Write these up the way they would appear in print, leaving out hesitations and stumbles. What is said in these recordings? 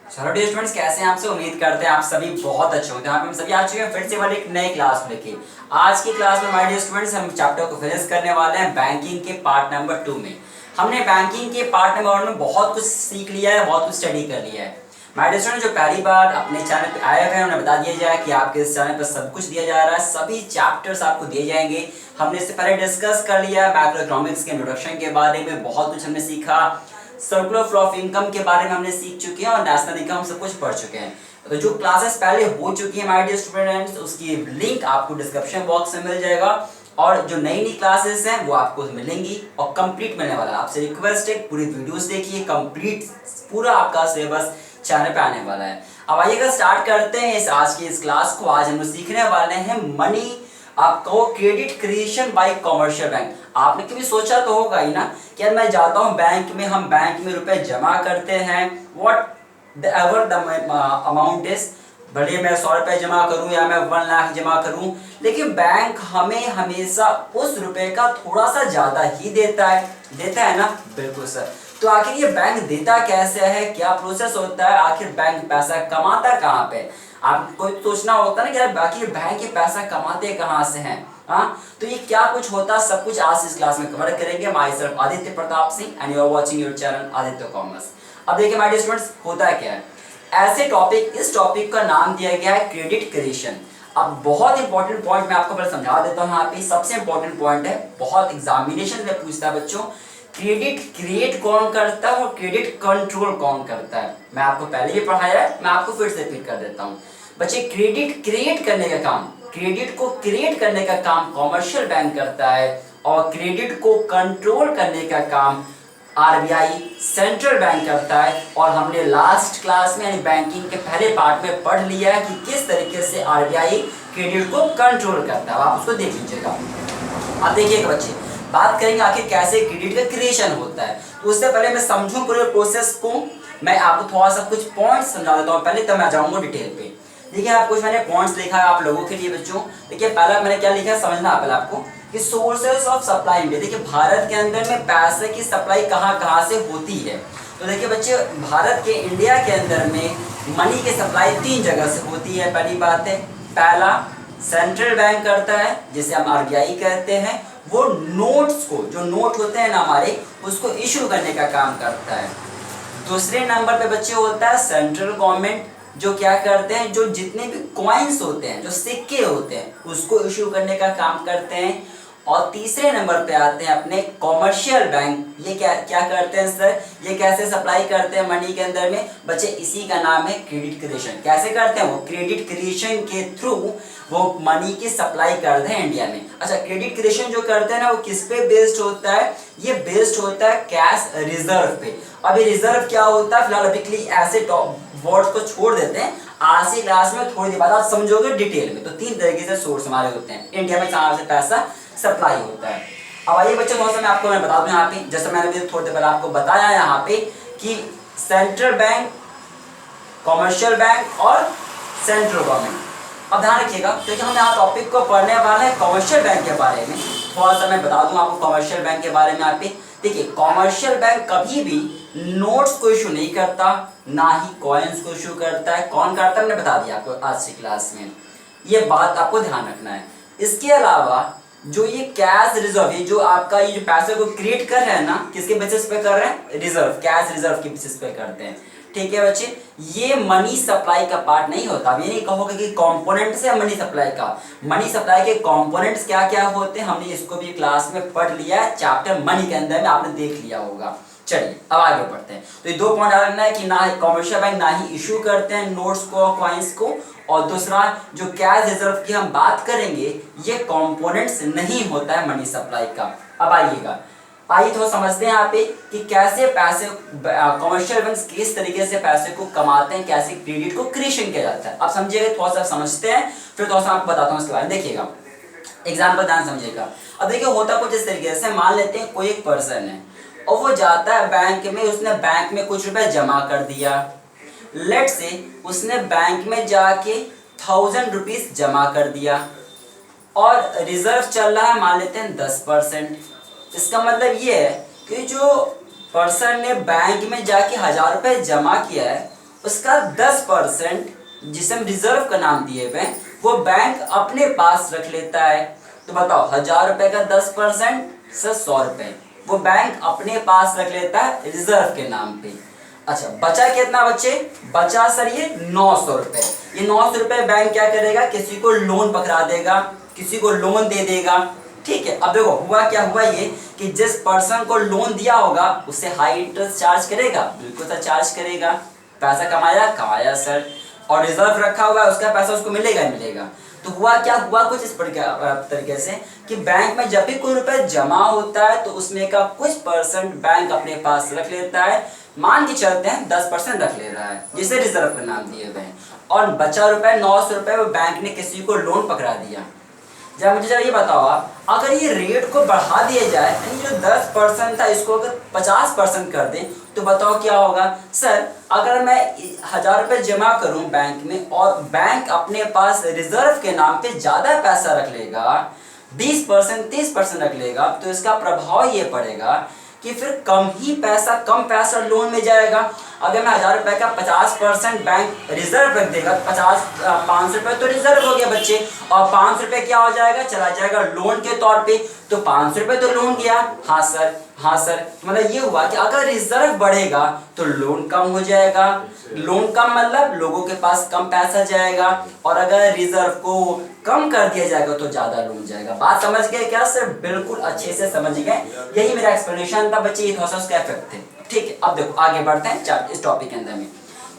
चलो dear students, कैसे हैं आपसे? उम्मीद करते हैं आप सभी बहुत अच्छे होंगे। यहाँ पे हम सभी आ चुके हैं फिर से वाले एक नई क्लास को लेके। आज की क्लास में माय डियर स्टूडेंट्स हम चैप्टर को फिनिश करने वाले हैं बैंकिंग के पार्ट नंबर 2 में। हमने बैंकिंग के पार्ट नंबर 1 में बहुत कुछ सीख लिया है, बहुत कुछ स्टडी कर लिया है। माय डियर स्टूडेंट, जो पहली बार अपने चैनल पे आए हुए हैं उन्हें बता दिया जाए कि आपके इस चैनल पर सब कुछ दिया जा रहा है, सभी चैप्टर्स आपको दिए जाएंगे। हमने इससे पहले डिस्कस कर लिया मैक्रो इकोनॉमिक्स के इंट्रोडक्शन के बारे में, बहुत कुछ हमने सीखा। सर्कुलर फ्लो ऑफ इनकम के बारे में हमने सीख चुके हैं और नेशनल इनकम सब कुछ पढ़ चुके हैं। तो जो क्लासेस पहले हो चुकी है माय डियर स्टूडेंट्स, उसकी लिंक आपको डिस्क्रिप्शन बॉक्स में मिल जाएगा और जो नई नई क्लासेस हैं वो आपको मिलेंगी और कंप्लीट मिलने वाला है। आपसे रिक्वेस्ट है पूरी वीडियोस देखिए, कंप्लीट पूरा आपका सिलेबस चैनल पे आने वाला है। अब आइएगा स्टार्ट करते हैं आज की इस क्लास को। आज हम लोग सीखने वाले हैं मनी आपको credit creation bye commercial bank. आपने कभी सोचा तो होगा ही ना कि यार मैं जाता हूँ बैंक में, हम बैंक में रुपए जमा करते हैं, what ever the amount is, भले मैं 100 रुपए जमा करूं या मैं 1 लाख जमा करूं, लेकिन बैंक हमें हमेशा उस रुपए का थोड़ा सा ज्यादा ही देता है ना? बिल्कुल सर। तो आखिर ये बैंक देता कैसे है, क्या प्रोसेस होता है, आखिर बैंक पैसा कमाता कहाँ पे? आपको सोचना होता है ना कि यार बाकी बैंक ये पैसा कमाते कहाँ से हैं। हाँ, तो ये क्या कुछ होता है सब कुछ आज इस क्लास में कवर करेंगे। Myself Aditya Pratap Singh and you are watching your channel Aditya Commerce. अब देखिए माय डियर स्टूडेंट्स, होता क्या है ऐसे टॉपिक, इस टॉपिक का नाम दिया गया है क्रेडिट क्रिएशन। अब बहुत इंपॉर्टेंट पॉइंट मैं आपको पहले समझा देता हूँ। यहाँ पे सबसे इंपॉर्टेंट पॉइंट है, बहुत एग्जामिनेशन में पूछता है बच्चों, क्रेडिट क्रिएट कौन करता है और क्रेडिट कंट्रोल कौन करता है। मैं आपको पहले ही पढ़ाया है, मैं आपको फिर से रिपीट कर देता हूँ। बच्चे, क्रेडिट क्रिएट करने का काम, क्रेडिट को क्रिएट करने का काम कमर्शियल बैंक करता है और क्रेडिट को कंट्रोल करने का काम आरबीआई सेंट्रल बैंक करता है। और हमने लास्ट क्लास में यानी बैंकिंग के पहले पार्ट में पढ़ लिया है कि किस तरीके से आरबीआई क्रेडिट को कंट्रोल करता है। आप उसको देख लीजिएगा। अब देखिएगा बच्चे, बात करेंगे आखिर कैसे क्रेडिट का क्रिएशन होता है। तो उससे पहले मैं समझूं पूरे प्रोसेस को, मैं आपको थोड़ा सा कुछ पॉइंट्स समझा देता हूँ पहले, तब मैं जाऊंगा डिटेल पे। देखिए आप कुछ मैंने पॉइंट्स लिखा है आप लोगों के लिए बच्चों। देखिए पहला मैंने क्या लिखा है समझना पहले आपको कि सोर्सेस ऑफ सप्लाई इंडिया। देखिए भारत के अंदर में पैसे की सप्लाई कहाँ से होती है। तो देखिए बच्चे, भारत के इंडिया के अंदर में मनी की सप्लाई 3 जगह से होती है। पहली बात है, पहला सेंट्रल बैंक करता है जिसे हम आरबीआई कहते हैं, वो नोट्स को, जो नोट होते हैं ना हमारे, उसको इशू करने का काम करता है। दूसरे नंबर पे बच्चे होता है सेंट्रल गवर्नमेंट, जो क्या करते हैं, जो जितने भी कॉइन्स होते हैं, जो सिक्के होते हैं, उसको इशू करने का काम करते हैं। और तीसरे नंबर पे आते हैं अपने कॉमर्शियल बैंक। ये क्या करते हैं सर, ये कैसे सप्लाई करते हैं मनी के अंदर में? बच्चे इसी का नाम है क्रेडिट क्रिएशन। कैसे करते हैं वो? क्रेडिट क्रिएशन के थ्रू वो मनी की सप्लाई करते हैं इंडिया में। अच्छा, क्रेडिट क्रिएशन जो करते हैं ना, वो किस पे बेस्ड होता है? ये बेस्ड होता है कैश रिजर्व पे। अब ये रिजर्व क्या होता है, फिलहाल अभी के लिए ऐसे वर्ड्स को छोड़ देते हैं, आज की क्लास में थोड़ी देर बाद आप समझोगे डिटेल में। तो 3 तरीके से सोर्स हमारे होते हैं इंडिया में जहाँ से पैसा सप्लाई होता है। अब आइए बच्चों, बहुत मैं आपको बता दूं यहाँ पे, जैसे मैंने भी थोड़ी देर पहले आपको बताया यहाँ पे कि सेंट्रल बैंक, कमर्शियल बैंक और सेंट्रल गवर्नमेंट। अब ध्यान रखिएगा क्योंकि हम यहाँ टॉपिक को पढ़ने वाले हैं कमर्शियल बैंक के बारे में। थोड़ा सा मैं बता दूं आपको कमर्शियल बैंक के बारे में। यहाँ पे देखिए, कमर्शियल बैंक कभी भी नोट्स को इशू नहीं करता, ना ही कॉइन्स को इशू करता है। कौन करता है मैंने बता दिया आपको आज की क्लास में, ये बात आपको ध्यान रखना है। इसके अलावा जो ये कैश रिजर्व, ये जो आपका ये जो पैसे को क्रिएट कर रहे हैं ना, किसके बेसिस पे कर रहे हैं? रिजर्व, कैश रिजर्व के बेसिस पे करते हैं। ठीक है बच्चे, ये मनी सप्लाई का पार्ट नहीं होता। अब ये नहीं कहोगे कि कंपोनेंट्स है मनी सप्लाई का। मनी सप्लाई के कंपोनेंट्स क्या क्या होते हैं, हमने इसको भी क्लास में पढ़ लिया है, चैप्टर मनी के अंदर में आपने देख लिया होगा। चलिए अब आगे बढ़ते हैं। तो ये 2 पॉइंट याद रखना है कि ना कमर्शियल बैंक ना ही इशू करते हैं नोट्स को, कॉइन्स को, और दूसरा जो कैश रिजर्व की हम बात करेंगे, ये कंपोनेंट्स नहीं होता है मनी सप्लाई का। अब आइए थोड़ा समझते हैं यहाँ पे कि कैसे पैसे कमर्शियल बैंक किस तरीके से पैसे को कमाते हैं, कैसे क्रेडिट को क्रिएशन किया जाता है। अब समझिएगा, थोड़ा सा समझते हैं फिर थोड़ा सा आपको बताता हूँ इसके बारे में। देखिएगा एग्जाम्पल ध्यान समझिएगा। अब देखिए होता कुछ इस तरीके से, मान लेते हैं कोई एक पर्सन है और वो जाता है बैंक में, उसने बैंक में कुछ रुपए जमा कर दिया। लेट से उसने बैंक में जाके 1000 रुपीज जमा कर दिया और रिजर्व चल रहा है मान लेते हैं 10%। इसका मतलब ये है कि जो पर्सन ने बैंक में जाके 1000 रुपए जमा किया है, उसका 10% जिसे हम रिजर्व का नाम दिए हुए हैं वो बैंक अपने पास रख लेता है। तो बताओ 1000 रुपए का 10% सर 100 रुपए वो बैंक अपने पास रख लेता है रिजर्व के नाम पे। अच्छा बचा कितना बच्चे, बचा सर ये 900 रुपए। ये 900 रुपए बैंक क्या करेगा, किसी को लोन पकड़ा देगा, किसी को लोन दे देगा। ठीक है, अब देखो हुआ क्या, हुआ ये कि जिस पर्सन को लोन दिया होगा उससे हाई इंटरेस्ट चार्ज करेगा, बिल्कुल सर चार्ज करेगा। पैसा कमाया कमाया सर, और रिजर्व रखा हुआ है उसका पैसा उसको मिलेगा ही मिलेगा। तो हुआ क्या, हुआ कुछ इस तरीके से कि बैंक में जब भी कोई रुपए जमा होता है तो उसमें का कुछ परसेंट बैंक अपने पास रख लेता है। मान के चलते हैं 10% रख ले रहा है जिसे रिजर्व का नाम दिए हुए हैं, और बचा रुपए 900 रुपए वो बैंक ने किसी को लोन पकड़ा दिया। जब मुझे जरा ये बताओ आप, अगर ये रेट को बढ़ा दिया जाए, यानी जो 10% था इसको अगर 50% कर दें तो बताओ क्या होगा। सर अगर मैं 1000 रुपए जमा करूं बैंक में और बैंक अपने पास रिजर्व के नाम पे ज्यादा पैसा रख लेगा, 20% 30% रख लेगा, तो इसका प्रभाव ये पड़ेगा कि फिर कम पैसा लोन में जाएगा। अगर मैं 1000 रुपए का 50% बैंक रिजर्व रख देगा, 500 रुपए तो रिजर्व हो गया बच्चे, और 500 रुपए क्या हो जाएगा, चला जाएगा लोन के तौर पे, तो 500 रुपए तो लोन गया। हाँ सर, हाँ सर, मतलब ये हुआ कि अगर रिजर्व बढ़ेगा तो लोन कम हो जाएगा, लोन कम मतलब लोगों के पास कम पैसा जाएगा, और अगर रिजर्व को कम कर दिया जाएगा तो ज्यादा लोन जाएगा। बात समझ गए क्या सर? बिल्कुल अच्छे से समझ गए, यही मेरा एक्सप्लेनेशन था बच्चे, ये थॉट्स का इफेक्ट थे। ठीक है, अब देखो आगे बढ़ते हैं इस टॉपिक के अंदर में।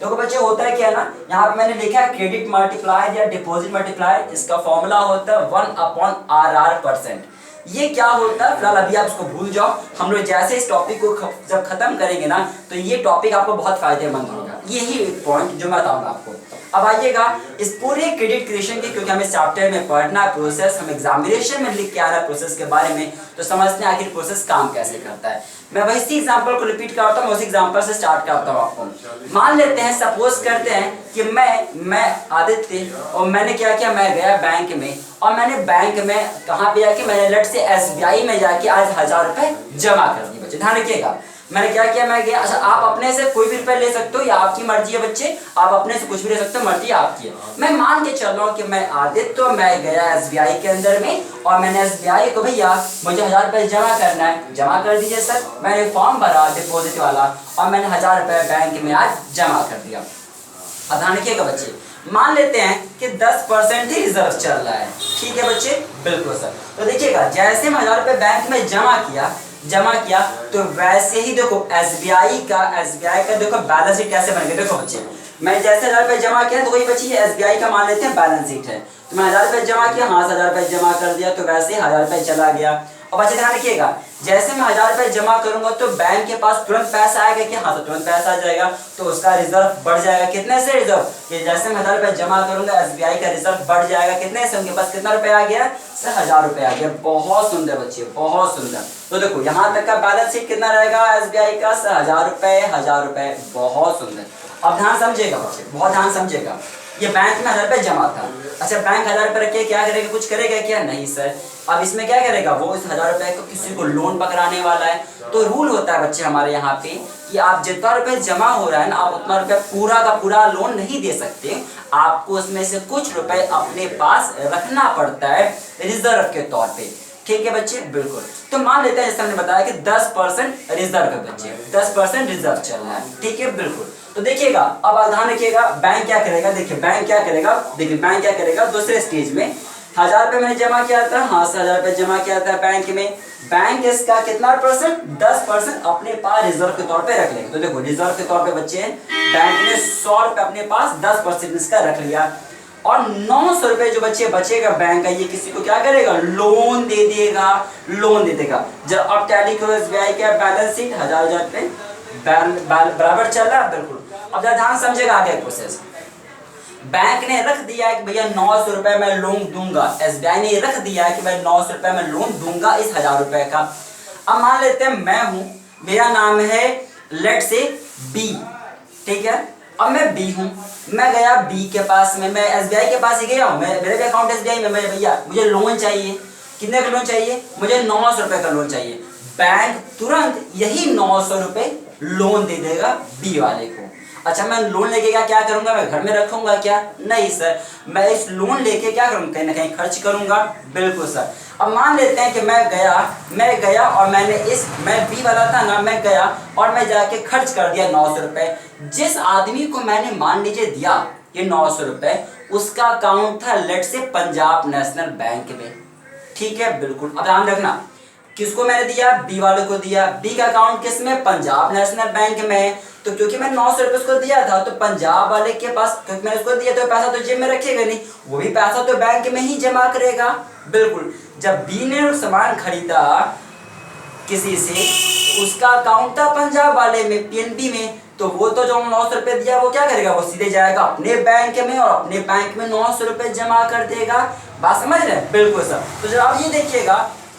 देखो बच्चे होता है क्या ना, यहाँ पे मैंने लिखा है क्रेडिट मल्टीप्लायर या डिपॉजिट मल्टीप्लायर, इसका फॉर्मूला होता है 1/RR%। ये क्या होता है फिलहाल अभी आप इसको भूल जाओ, हम लोग जैसे इस टॉपिक को जब खत्म करेंगे ना तो ये टॉपिक आपको बहुत फायदेमंद होगा, यही पॉइंट जो मैं बताऊंगा आपको। अब आइएगा इस पूरे क्रेडिट क्रिएशन के, क्योंकि हमें इस चैप्टर में पढ़ना प्रोसेस, हम एग्जामिनेशन में लिख के आ रहा है प्रोसेस के बारे में, तो समझते हैं आखिर प्रोसेस काम कैसे करता है। मैं वही इसी एग्जांपल को रिपीट करता हूँ, उसी एग्जांपल से स्टार्ट करता हूँ आपको। मान लेते हैं, सपोज करते हैं कि मैं आदित्य, और मैंने क्या किया, मैं गया बैंक में, और मैंने बैंक में कहाँ पे जाके, मैंने लेट से SBI में जाके आज 1000 रुपए जमा कर दिए। बच्चे ध्यान रखिएगा, मैंने क्या किया, मैं गया। अच्छा आप अपने से कोई भी रुपए ले सकते हो, या आपकी मर्जी है बच्चे, आप अपने से कुछ भी ले सकते हो, मर्जी आपकी है। मैं मान के चल रहा हूँ कि मैं आदित्य, तो मैं गया SBI के अंदर में, और मैंने SBI को, भैया मुझे 1000 रुपए जमा करना है, जमा कर दीजिए सर। मैंने फॉर्म भरा डिपॉजिट वाला, और मैंने 1000 रुपए बैंक में आज जमा कर दिया। अब ध्यान रखिएगा बच्चे, मान लेते हैं कि 10% ही रिजर्व चल रहा है। ठीक है बच्चे, बिल्कुल सर। तो देखिएगा जैसे मैं 1000 रुपए बैंक में जमा किया तो वैसे ही देखो SBI का देखो बैलेंस शीट कैसे बन गया। देखो बच्चे, मैं जैसे 1000 रुपए जमा किया तो वही बच्ची SBI का मान लेते हैं बैलेंस शीट है, तो मैं 1000 रुपए जमा किया, हाँ 1000 रुपए जमा कर दिया, तो वैसे ही 1000 रुपए चला गया। और बच्चे ध्यान रखिएगा, जैसे मैं 1000 रुपए जमा करूंगा तो बैंक के पास तुरंत पैसा आएगा कि हाँ, तो तुरंत पैसा आ जाएगा, तो उसका रिजर्व बढ़ जाएगा। कितने से रिजर्व, कि जैसे मैं 1000 रुपए जमा करूंगा SBI का रिजर्व बढ़ जाएगा। कितने से, उनके पास कितना रुपए आ गया सर, 1000 रुपए आ गया। बहुत सुंदर बच्चे, बहुत सुंदर। तो देखो यहाँ तक का बैलेंस शीट कितना रहेगा SBI का सर, 1000 रुपए 1000 रुपए। बहुत सुंदर। अब ध्यान समझेगा बच्चे, बहुत ध्यान समझेगा, ये बैंक में 1000 रुपए जमा था। अच्छा बैंक 1000 रुपए रख के क्या करेगा, कुछ करेगा क्या, नहीं सर। अब इसमें क्या करेगा, वो इस 1000 रुपए को किसी को लोन पकड़ाने वाला है। तो रूल होता है बच्चे हमारे यहाँ पे कि आप जितना रुपए जमा हो रहा है ना, आप उतना रुपए पूरा का पूरा लोन नहीं दे सकते, आपको उसमें से कुछ रुपए अपने पास रखना पड़ता है रिजर्व के तौर पे। ठीक है बच्चे, बिल्कुल। तो मान लेते हैं जैसे हमने बताया कि 10% रिजर्व है बच्चे, 10% रिजर्व चल रहा है। ठीक है, बिल्कुल। तो देखिएगा, अब ध्यान रखिएगा, बैंक क्या करेगा, देखिए बैंक क्या करेगा, दूसरे स्टेज में 1000 रुपए मैंने जमा किया था, हाँ 1000 रुपए जमा किया था बैंक में, बैंक इसका कितना परसेंट, 10% अपने पास रिजर्व के तौर पे रख लेंगे। तो देखो रिजर्व के तौर पे बच्चे बैंक ने 100 रुपए अपने पास 10% इसका रख लिया, और 900 रुपए जो बच्चे बचेगा बैंक का, ये किसी को क्या करेगा, लोन दे देगा। जब अब टैली करो SBI का बैलेंस शीट, 1000 रुपए बराबर चल रहा है, बिल्कुल। अब ध्यान समझेगा आगे प्रोसेस। बैंक ने रख दिया है कि भैया 900 रुपए मैं लोन दूंगा, SBI ने रख दिया है कि भाई 900 रुपए मैं लोन दूंगा इस 1000 रुपए का। अब मान लेते हैं मैं हूं, मेरा नाम है लेट से B, ठीक है। अब मैं B हूं, मैं गया B के पास में, मैं SBI के पास ही गया हूं, मेरे भी अकाउंट SBI में, मैं भैया मुझे लोन चाहिए। कितने का लोन चाहिए, मुझे 900 रुपए का लोन चाहिए। बैंक तुरंत यही 900 रुपए लोन दे देगा B वाले को। अच्छा मैं लोन लेके क्या करूंगा, मैं घर में रखूंगा क्या? नहीं सर, मैं इस लोन लेके क्या करूंगा, कहीं ना कहीं खर्च करूंगा। बिल्कुल सर। अब मान लेते हैं कि मैं गया और मैं बी वाला था ना, मैं गया और मैं जाके खर्च कर दिया 900 रुपए। जिस आदमी को मैंने मान लीजिए दिया ये 900 रुपए, उसका अकाउंट था लेट से पंजाब नेशनल बैंक में। ठीक है, बिल्कुल। अब ध्यान रखना, किसको मैंने दिया, बी वाले को दिया। बी का अकाउंट किस में, पंजाब नेशनल बैंक में। तो क्योंकि मैंने 900 रुपये उसको दिया था, तो पंजाब वाले के पास, क्योंकि मैंने उसको दिया तो पैसा तो जेब में रखेगा नहीं, वो भी पैसा तो बैंक में ही जमा करेगा। बिल्कुल। जब बी ने सामान खरीदा किसी से, उसका अकाउंट था पंजाब वाले में, पीएनबी में, तो वो तो जो 900 रुपये दिया वो क्या करेगा, वो सीधे जाएगा अपने बैंक में और अपने बैंक में 900 रुपये जमा कर देगा। बात समझ रहे हैं? बिल्कुल सर। तो जब आप ये देखिएगा,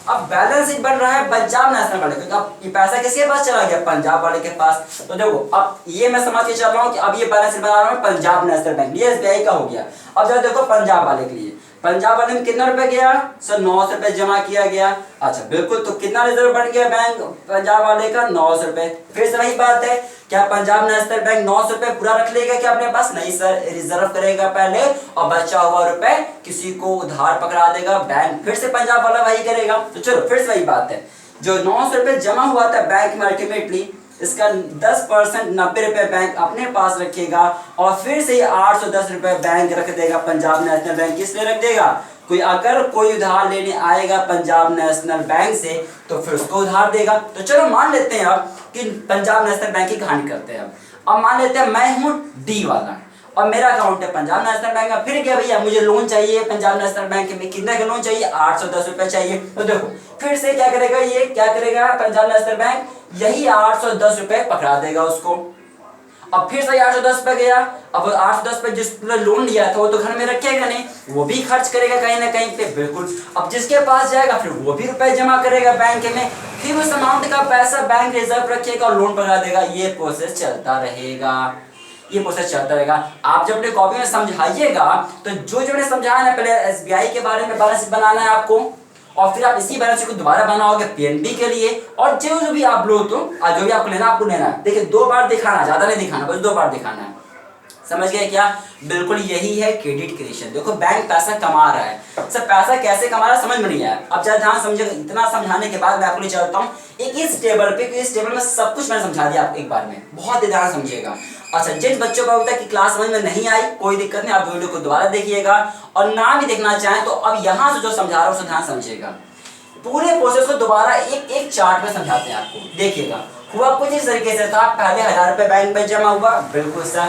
अब बैलेंस शीट बन रहा है पंजाब नेशनल वाले, क्योंकि अब ये पैसा किसके पास चला गया, पंजाब वाले के पास। तो देखो अब ये मैं समझ के चल रहा हूँ कि अब ये बैलेंस शीट बना रहा हूँ पंजाब नेशनल बैंक, ये एसबीआई का हो गया। अब जरा देखो पंजाब वाले के लिए, पंजाब वाले में कितना रुपए गया सर, 900 रुपए जमा किया गया। अच्छा बिल्कुल, तो कितना रिजर्व बढ़ गया बैंक पंजाब वाले का, 900 रुपए। फिर से वही बात है, क्या पंजाब नेशनल बैंक 900 रुपए पूरा रख लेगा क्या अपने पास? नहीं सर, रिजर्व करेगा पहले और बचा हुआ रुपए किसी को उधार पकड़ा देगा बैंक। फिर से पंजाब वाला वही करेगा। तो चलो फिर से वही बात है, जो 900 रुपए जमा हुआ था बैंक में अल्टीमेटली, इसका 10% 90 रुपए बैंक अपने पास रखेगा और फिर से 810 रुपए बैंक रख देगा पंजाब नेशनल बैंक। किस लिए रख देगा, अगर कोई उधार लेने आएगा पंजाब नेशनल बैंक से तो फिर उसको उधार देगा। तो चलो मान लेते हैं अब कि पंजाब नेशनल बैंक की कहानी करते हैं। अब मान लेते हैं मैं हूँ डी वाला और मेरा अकाउंट है पंजाब नेशनल बैंक में। फिर क्या भैया, मुझे लोन चाहिए पंजाब नेशनल बैंक में, कितना का लोन चाहिए, 810 रुपए चाहिए। तो देखो फिर से क्या करेगा, ये क्या करेगा पंजाब नेशनल बैंक, यही 810 रुपए पकड़ा देगा उसको। अब फिर से 810 पे गया, अब 810 पे जिसने लोन लिया था वो तो घर में रखेगा नहीं, वो भी खर्च करेगा कहीं ना कहीं पे। बिल्कुल। अब जिसके पास जाएगा फिर वो भी रुपए जमा करेगा बैंक में, फिर उस अमाउंट का पैसा बैंक रिजर्व रखेगा और लोन पकड़ा देगा। ये प्रोसेस चलता रहेगा, ये प्रोसेस चलता रहेगा। आप जब अपने कॉपी में समझाइएगा तो जो मैंने समझाया ना, पहले एसबीआई के बारे में बैलेंस शीट बनाना है आपको, और फिर आप इसी बैलेंस शीट को दोबारा बनाओगे पीएनबी के लिए, और जो भी आप लो तो जो भी आपको लेना है। देखिए 2 बार दिखाना, ज्यादा नहीं दिखाना, बस 2 बार दिखाना है। समझ गए क्या? बिल्कुल यही है क्रेडिट क्रिएशन। देखो बैंक पैसा कमा रहा है, सर पैसा कैसे कमा रहा है समझ में नहीं आया। अब जरा ध्यान समझिएगा, इतना समझाने के बाद मैं आपको ले चलता हूँ एक इस टेबल पे, इस टेबल में सब कुछ मैंने समझा दिया आपको एक बार में, बहुत ध्यान समझिएगा। अच्छा, जिन बच्चों का होता है कि क्लास समझ में नहीं आई, कोई दिक्कत नहीं, आप वीडियो को दोबारा देखिएगा, और ना भी देखना चाहें तो अब यहाँ से जो समझा रहा हूँ उसको ध्यान समझिएगा। पूरे प्रोसेस को दोबारा एक चार्ट में समझाते हैं आपको। देखिएगा हुआ कुछ इस तरीके से था, पहले 1000 रुपए बैंक में जमा हुआ, बिल्कुल सर,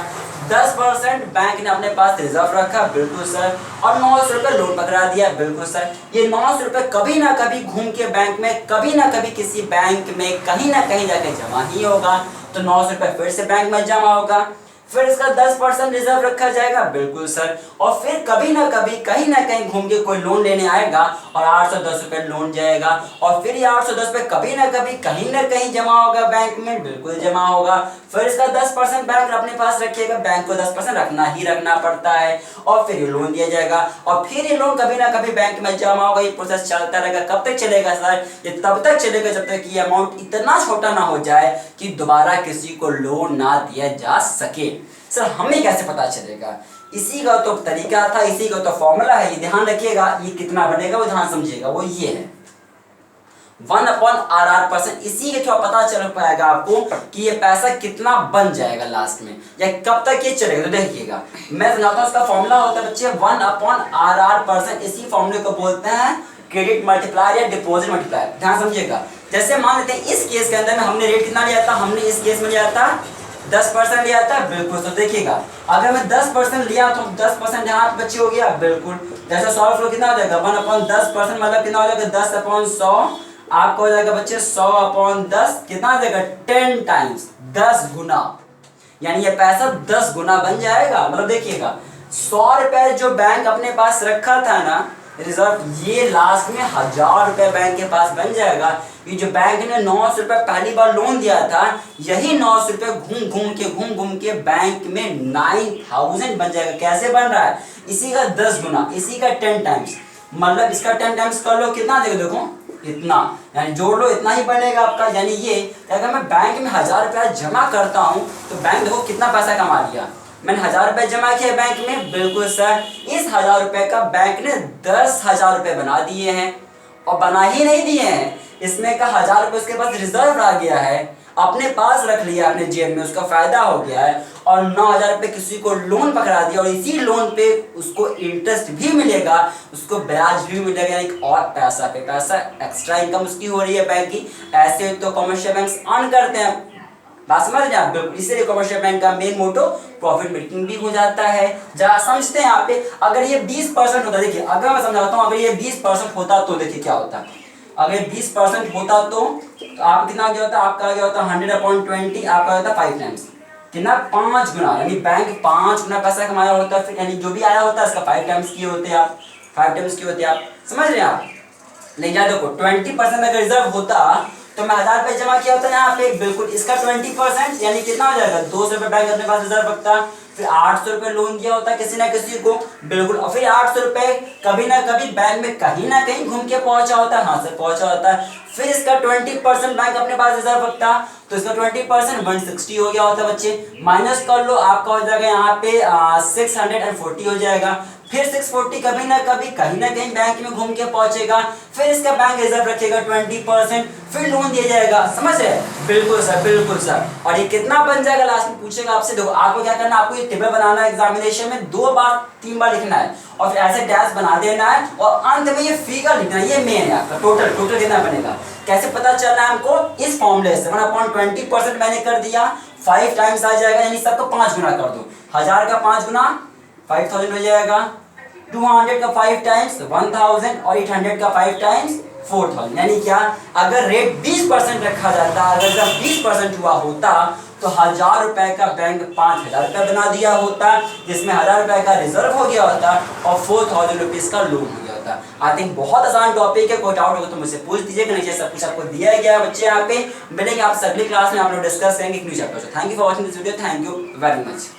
10% बैंक ने अपने पास रिजर्व रखा, बिल्कुल सर, और 900 रुपए लोन पकड़ा दिया, बिल्कुल सर। ये 900 रुपए कभी ना कभी घूम के बैंक में, कभी ना कभी किसी बैंक में कहीं ना कहीं जाके जमा ही होगा। तो 900 रुपए फिर से बैंक में जमा होगा, फिर इसका 10% रिजर्व रखा जाएगा, बिल्कुल सर, और फिर कभी ना कभी कहीं ना कहीं घूम के कोई लोन लेने आएगा और 810 रुपए लोन जाएगा, और फिर ये 810 रुपए कभी ना कभी कहीं ना कहीं जमा होगा बैंक में, बिल्कुल जमा होगा। फिर इसका 10% बैंक अपने पास रखिएगा, बैंक को 10% रखना पड़ता है, और फिर ये लोन दिया जाएगा, और फिर ये लोन कभी ना कभी बैंक में जमा होगा। ये प्रोसेस चलता रहेगा। कब तक चलेगा सर? ये तब तक चलेगा जब तक ये अमाउंट इतना छोटा ना हो जाए कि दोबारा किसी को लोन ना दिया जा सके। सर हमें कैसे पता चलेगा? इसी का तो तरीका था, इसी का तो फॉर्मूला है, ये ध्यान रखिएगा। ये कितना बनेगा वो ध्यान समझिएगा, वो ये है 1/RR%। इसी के थ्रू पता चल पाएगा आपको कि ये पैसा कितना बन जाएगा लास्ट में, या कब तक ये चलेगा। तो देखिएगा मैं समझाता हूँ, इसका फॉर्मूला होता है बच्चे 1/RR%। इसी फॉर्मूले को बोलते हैं क्रेडिट मल्टीप्लायर या डिपॉजिट मल्टीप्लायर। ध्यान समझिएगा। जैसे मान लेते हैं इस केस के अंदर में हमने रेट कितना लिया था, हमने इस केस में लिया था 10% लिया था, बिल्कुल। तो देखिएगा अगर मैं 10% लिया तो 10% यहाँ बच्चे हो गया, बिल्कुल। जैसे 100 फ्लो कितना हो जाएगा, 1/10% मतलब कितना हो जाएगा, 10/100। आपको हो जाएगा बच्चे 100/10 कितना हो जाएगा, 10 टाइम्स, 10 गुना, यानी ये पैसा 10 गुना बन जाएगा। मतलब देखिएगा 100 रुपए जो बैंक अपने पास रखा था ना रिजर्व, ये लास्ट में 1000 रुपए बैंक के पास बन जाएगा। ये जो बैंक ने 900 रुपए पहली बार लोन दिया था, यही 900 रुपए घूम घूम के बैंक में 9000 बन जाएगा। कैसे बन रहा है? इसी का 10 गुना, इसी का 10 टाइम्स, मतलब इसका 10 टाइम्स कर लो, कितना देगा देखो इतना, यानी जोड़ लो इतना ही बनेगा आपका। यानी ये अगर मैं बैंक में 1000 रुपया जमा करता हूँ तो बैंक देखो कितना पैसा कमा लिया। मैंने 1000 रुपये जमा किया बैंक में, बिल्कुल सर, इस 1000 रुपये का बैंक ने 10,000 रुपये बना दिए हैं। और बना ही नहीं दिए हैं, इसमें का 1000 रुपये उसके पास रिजर्व आ गया है, अपने पास रख लिया अपने जेब में, उसका फायदा हो गया है। और 9,000 रुपये किसी को लोन पकड़ा दिया और इसी लोन पे उसको इंटरेस्ट भी मिलेगा, उसको ब्याज भी मिलेगा, एक और पैसा पे पैसा एक्स्ट्रा इनकम उसकी हो रही है बैंक की। ऐसे तो कमर्शियल बैंक अर्न करते हैं, बात समझ रहे हैं आप। इसीलिए कमर्शियल बैंक का मेन मोटो प्रॉफिट मेकिंग भी हो जाता है। जरा समझते हैं यहाँ पे, अगर ये 20% होता, देखिए अगर मैं समझाता हूँ, अगर ये 20% होता तो देखिए क्या होता। अगर 20% होता तो आप कितना आ गया होता, आपका आ गया होता 100/20, आपका होता 5 टाइम्स, कितना 5 गुना, यानी बैंक 5 गुना पैसा कमाया होता है। फिर यानी जो भी आया होता है इसका 5 टाइम्स किए होते आप, 5 टाइम्स किए होते आप, समझ रहे हैं आप। लेकिन यार देखो 20% अगर रिजर्व होता तो मैं 1000 रुपये जमा किया होता है यहाँ पे, बिल्कुल इसका 20% यानी कितना हो जाएगा, 200 रुपये बैंक अपने पास रिजर्व रखता। फिर 800 रुपये लोन दिया होता किसी ना किसी को, बिल्कुल। और फिर 800 रुपये कभी ना कभी बैंक में कहीं ना कहीं घूम के पहुंचा होता है, हाँ से पहुंचा होता है। फिर इसका 20% बैंक अपने पास रिजर्व रखता, तो इसका 20% 160 हो गया होता बच्चे। माइनस कर लो, आपका हो जाएगा यहाँ पे 640 हो जाएगा। फिर 640 कभी ना कभी कहीं ना कहीं बैंक में घूम के पहुंचेगा, फिर इसका बैंक रिजर्व रखेगा 20%, फिर लोन दिया जाएगा, समझ रहे हैं। बिल्कुल सर, बिल्कुल सर। और ये कितना बन जाएगा लास्ट में पूछेगा आपसे। देखो आपको क्या करना है, आपको ये टेबल बनाना है, एग्जामिनेशन में 2 बार 3 बार लिखना है और फिर ऐसे डैश बना देना है और अंत में ये फिगर लिखना है। ये मेन है आपका टोटल कितना बनेगा, कैसे पता चलना है हमको, इस फॉर्मूले से 1/20% मैंने कर दिया, 5 टाइम्स आ जाएगा, यानी सबको 5 गुना कर दो। 1000 का 5 गुना 5000 हो जाएगा, 200 का 5 टाइम्स 1000 और 800 का 5 टाइम्स 4000। यानी क्या, अगर रेट 20% रखा जाता, अगर जब 20% हुआ होता तो 1000 रुपए का बैंक 5000 रुपये बना दिया होता, जिसमें 1000 रुपए का रिजर्व हो गया होता और 4000 रुपीज का लोन हो गया होता। आई थिंक बहुत आसान टॉपिक है, कोई डाउट होगा तो मुझसे पूछ दीजिएगा, नीचे सब कुछ आपको दिया गया है बच्चे। यहाँ पे मिलेंगे आप अगली क्लास में, आप लोग डिस्कस करेंगे एक new chapter. Thank you for watching this video, thank you very much.